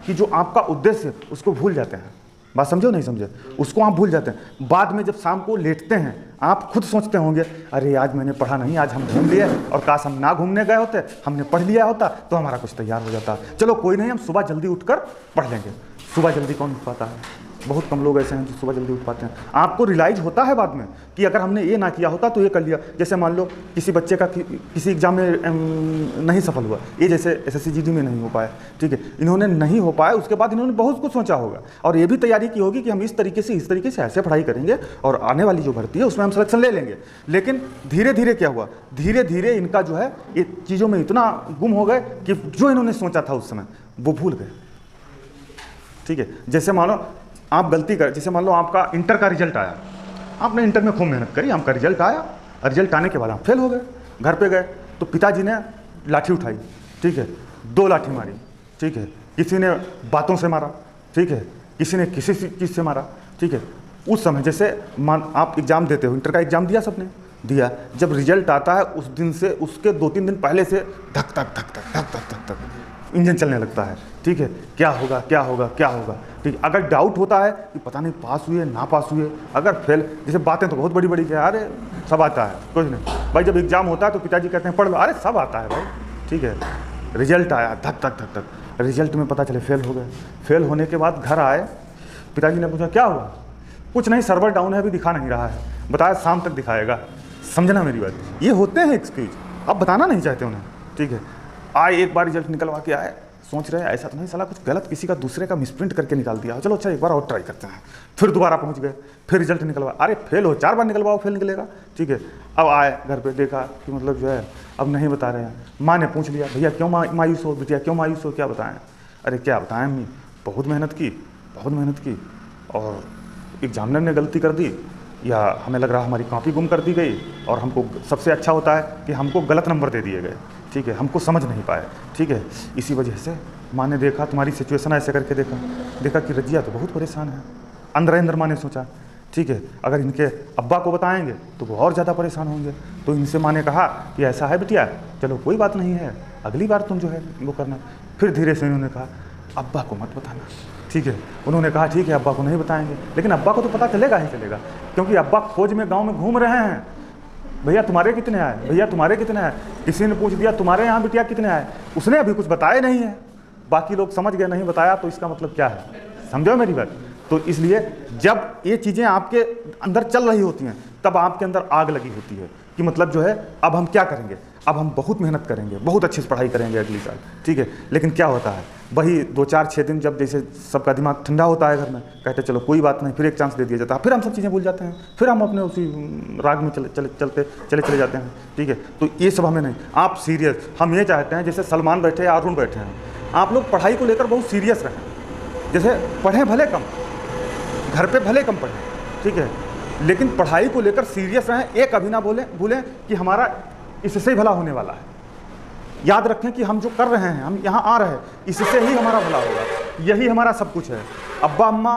कि जो आपका उद्देश्य है उसको भूल जाते हैं। बात समझो नहीं समझे, उसको आप भूल जाते हैं। बाद में जब शाम को लेटते हैं आप खुद सोचते होंगे, अरे आज मैंने पढ़ा नहीं, आज हम घूम लिए, और काश हम ना घूमने गए होते, हमने पढ़ लिया होता तो हमारा कुछ तैयार हो जाता। चलो कोई नहीं, हम सुबह जल्दी उठकर पढ़ लेंगे। सुबह जल्दी कौन उठ पाता है? बहुत कम लोग ऐसे हैं जो सुबह जल्दी उठ पाते हैं। आपको रियलाइज होता है बाद में कि अगर हमने ये ना किया होता तो ये कर लिया। जैसे मान लो किसी बच्चे का किसी एग्जाम में नहीं सफल हुआ, ये जैसे SSC GD में नहीं हो पाया, ठीक है, इन्होंने नहीं हो पाया, उसके बाद इन्होंने बहुत कुछ सोचा होगा और ये भी तैयारी की होगी कि हम इस तरीके से ऐसे पढ़ाई करेंगे और आने वाली जो भर्ती है उसमें हम सिलेक्शन ले लेंगे। लेकिन धीरे धीरे क्या हुआ, धीरे धीरे इनका जो है ये चीज़ों में इतना गुम हो गए कि जो इन्होंने सोचा था उस समय वो भूल गए। ठीक है, जैसे मानो आप गलती कर, जैसे मान लो आपका इंटर का रिजल्ट आया, आपने इंटर में खूब मेहनत करी, आपका रिजल्ट आया, रिजल्ट आने के बाद आप फेल हो गए। घर पे गए तो पिताजी ने लाठी उठाई, ठीक है, 2 लाठी मारी, ठीक है, किसी ने बातों से मारा, ठीक है, किसी ने किसी चीज़ से मारा, ठीक है। उस समय जैसे आप एग्ज़ाम देते हो, इंटर का एग्ज़ाम दिया, सबने दिया, जब रिजल्ट आता है उस दिन से उसके 2-3 दिन पहले से धक धक धक धक धक धक धक धक इंजन चलने लगता है, ठीक है, क्या होगा क्या होगा क्या होगा, ठीक। अगर डाउट होता है कि पता नहीं पास हुए ना पास हुए, अगर फेल, जैसे बातें तो बहुत बड़ी बड़ी क्या, अरे सब आता है, कुछ नहीं भाई। जब एग्जाम होता है तो पिताजी कहते हैं पढ़ लो, अरे सब आता है भाई, ठीक है। रिजल्ट आया, धक धक धक धक, रिजल्ट में पता चले फेल हो गए। फेल होने के बाद घर आए, पिताजी ने पूछा क्या हुआ? कुछ नहीं, सर्वर डाउन है, अभी दिखा नहीं रहा है। बताया शाम तक दिखाएगा। समझना मेरी बात, ये होते हैं एक्सक्यूज, अब बताना नहीं चाहते उन्हें, ठीक है। आए एक बार रिजल्ट निकलवा के आए, सोच रहे हैं ऐसा तो नहीं साला कुछ गलत किसी का दूसरे का मिसप्रिंट करके निकाल दिया, चलो अच्छा एक बार और ट्राई करते हैं। फिर दोबारा पहुंच गए, फिर रिजल्ट निकलवा, अरे फेल हो, 4 बार निकलवाओ फेल निकलेगा, ठीक है। अब आए घर पे, देखा कि मतलब जो है अब नहीं बता रहे हैं। माँ ने पूछ लिया, भैया क्यों मायूस हो, बिटिया क्यों मायूस हो, क्या बताएं? अरे क्या बताएं अम्मी, बहुत मेहनत की और एग्जामिनर ने गलती कर दी, या हमें लग रहा हमारी कॉपी गुम कर दी गई, और हमको सबसे अच्छा होता है कि हमको गलत नंबर दे दिए गए, ठीक है, हमको समझ नहीं पाए, ठीक है। इसी वजह से माँ ने देखा तुम्हारी सिचुएशन, ऐसे करके देखा कि रजिया तो बहुत परेशान है। अंदर माँ ने सोचा, ठीक है, अगर इनके अब्बा को बताएंगे तो वो और ज़्यादा परेशान होंगे। तो इनसे माँ ने कहा कि ऐसा है बिटिया, चलो कोई बात नहीं है, अगली बार तुम जो है वो करना। फिर धीरे से उन्होंने कहा अब्बा को मत बताना, ठीक है। उन्होंने कहा ठीक है अब्बा को नहीं बताएंगे, लेकिन अब्बा को तो पता चलेगा ही चलेगा, क्योंकि अब्बा खोज में गाँव में घूम रहे हैं। भैया तुम्हारे कितने आए, भैया तुम्हारे कितने आए, किसी ने पूछ दिया तुम्हारे यहाँ बिटिया कितने आए, उसने अभी कुछ बताया नहीं है, बाकी लोग समझ गए नहीं बताया तो इसका मतलब क्या है, समझो मेरी बात। तो इसलिए जब ये चीज़ें आपके अंदर चल रही होती हैं तब आपके अंदर आग लगी होती है कि मतलब जो है अब हम क्या करेंगे, अब हम बहुत मेहनत करेंगे, बहुत अच्छे से पढ़ाई करेंगे अगली साल, ठीक है। लेकिन क्या होता है, वही 2-4-6 दिन जब जैसे सबका दिमाग ठंडा होता है घर में, कहते चलो कोई बात नहीं, फिर एक चांस दे दिया जाता है, फिर हम सब चीज़ें भूल जाते हैं, फिर हम अपने उसी राग में चले जाते हैं, ठीक है। तो ये सब हमें नहीं, आप सीरियस, हम ये चाहते हैं जैसे सलमान बैठे हैं, अरुण बैठे हैं, आप लोग पढ़ाई को लेकर बहुत सीरियस रहें। जैसे पढ़ें भले कम, घर पे भले कम पढ़ें, ठीक है, लेकिन पढ़ाई को लेकर सीरियस रहें। एक अभी ना भूलें कि हमारा इससे ही भला होने वाला है। याद रखें कि हम जो कर रहे हैं, हम यहाँ आ रहे हैं, इससे ही हमारा भला होगा, यही हमारा सब कुछ है। अब्बा अम्मा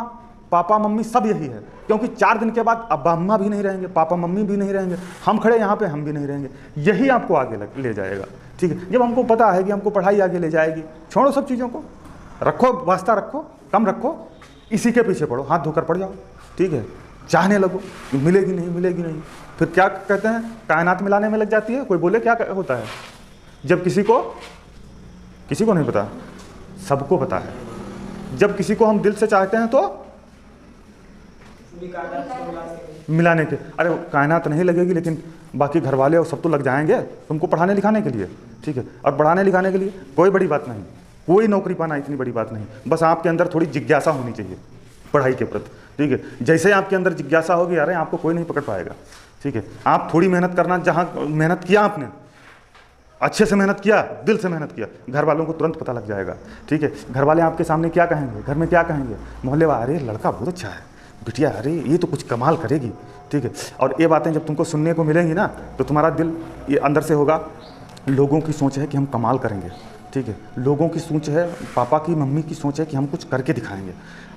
पापा मम्मी सब यही है, क्योंकि 4 दिन के बाद अब्बा अम्मा भी नहीं रहेंगे, पापा मम्मी भी नहीं रहेंगे, हम खड़े यहाँ पे हम भी नहीं रहेंगे, यही आपको आगे ले जाएगा, ठीक है। जब हमको पता है कि हमको पढ़ाई आगे ले जाएगी, छोड़ो सब चीज़ों को, रखो वास्ता, रखो कम रखो, इसी के पीछे पढ़ो, हाथ धोकर पढ़ जाओ, ठीक है। चाहने लगो मिलेगी नहीं, फिर क्या कहते हैं, कायनात मिलाने में लग जाती है। कोई बोले क्या होता है, जब किसी को नहीं पता, सबको पता है। जब किसी को हम दिल से चाहते हैं तो मिलाने के, अरे कायनात नहीं लगेगी, लेकिन बाकी घर वाले और सब तो लग जाएंगे तुमको पढ़ाने लिखाने के लिए, ठीक है। और पढ़ाने लिखाने के लिए कोई बड़ी बात नहीं, कोई नौकरी पाना इतनी बड़ी बात नहीं, बस आपके अंदर थोड़ी जिज्ञासा होनी चाहिए पढ़ाई के प्रति, ठीक है। जैसे आपके अंदर जिज्ञासा होगी, अरे आपको कोई नहीं पकड़ पाएगा, ठीक है। आप थोड़ी मेहनत करना, जहाँ मेहनत किया आपने, अच्छे से मेहनत किया, दिल से मेहनत किया, घर वालों को तुरंत पता लग जाएगा, ठीक है। घर वाले आपके सामने क्या कहेंगे, घर में क्या कहेंगे, मोहल्ले वाले, अरे लड़का बहुत अच्छा है, बिटिया अरे ये तो कुछ कमाल करेगी, ठीक है। और ये बातें जब तुमको सुनने को मिलेंगी ना, तो तुम्हारा दिल ये अंदर से होगा, लोगों की सोच है कि हम कमाल करेंगे, ठीक है। लोगों की सोच है, पापा की मम्मी की सोच है कि हम कुछ करके दिखाएंगे।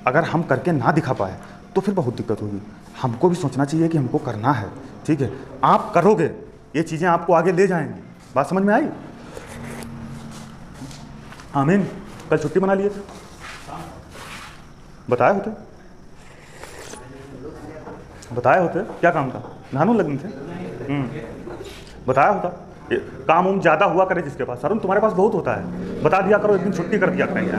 अगर हम करके ना दिखा पाए तो फिर बहुत दिक्कत होगी। हमको भी सोचना चाहिए कि हमको करना है, ठीक है। आप करोगे, ये चीज़ें आपको आगे ले जाएंगी। बात समझ में आई? आमीन। कल छुट्टी मना लिए थे, बताए होते, बताए होते, क्या काम था, नहाने लगने थे। बताया होता। काम उम ज़्यादा हुआ करे जिसके पास, अरुण तुम्हारे पास बहुत होता है, बता दिया करो, एक दिन छुट्टी कर दिया करेंगे।